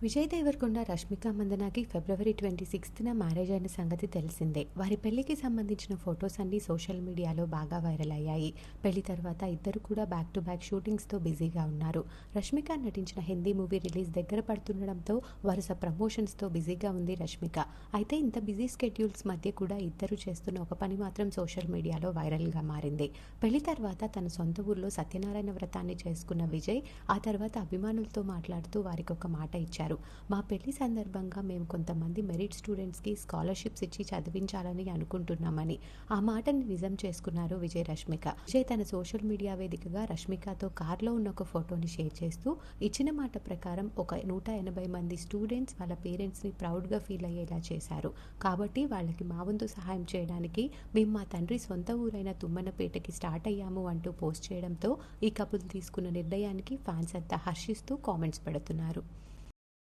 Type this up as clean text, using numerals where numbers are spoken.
విజయ్ దేవరకొండ, రష్మిక మందనాకి ఫిబ్రవరి 26న marriage అయిన సంగతి తెలిసిందే. వారి పెళ్లికి సంబంధించిన ఫొటోస్ అన్నీ సోషల్ మీడియాలో బాగా వైరల్ అయ్యాయి. పెళ్లి తర్వాత ఇద్దరు కూడా బ్యాక్ టు బ్యాక్ షూటింగ్స్తో బిజీగా ఉన్నారు. రష్మిక నటించిన హిందీ మూవీ రిలీజ్ దగ్గర పడుతుండడంతో వరుస ప్రమోషన్స్తో బిజీగా ఉంది రష్మిక. అయితే ఇంత బిజీ స్కెడ్యూల్స్ మధ్య కూడా ఇద్దరు చేస్తున్న ఒక పని మాత్రం సోషల్ మీడియాలో వైరల్గా మారింది. పెళ్లి తర్వాత తన సొంత ఊర్లో సత్యనారాయణ వ్రతాన్ని చేసుకున్న విజయ్ ఆ తర్వాత అభిమానులతో మాట్లాడుతూ వారికి ఒక మాట ఇచ్చారు. మా పెళ్లి సందర్భంగా మేము కొంతమంది మెరిట్ స్టూడెంట్స్కి స్కాలర్షిప్స్ ఇచ్చి చదివించాలని అనుకుంటున్నామని ఆ మాటని నిజం చేసుకున్నారు విజయ్ రష్మిక. విజయ్ తన సోషల్ మీడియా వేదికగా రష్మికతో కార్లో ఉన్న ఒక ఫోటోని షేర్ చేస్తూ ఇచ్చిన మాట ప్రకారం ఒక 180 మంది స్టూడెంట్స్ వాళ్ళ పేరెంట్స్ని ప్రౌడ్గా ఫీల్ అయ్యేలా చేశారు. కాబట్టి వాళ్ళకి మా వంతు సహాయం చేయడానికి మేము మా తండ్రి సొంత ఊరైన తుమ్మనపేటకి స్టార్ట్ అయ్యాము అంటూ పోస్ట్ చేయడంతో ఈ కపుల్ తీసుకున్న నిర్ణయానికి ఫ్యాన్స్ అంతా హర్షిస్తూ కామెంట్స్ పెడుతున్నారు.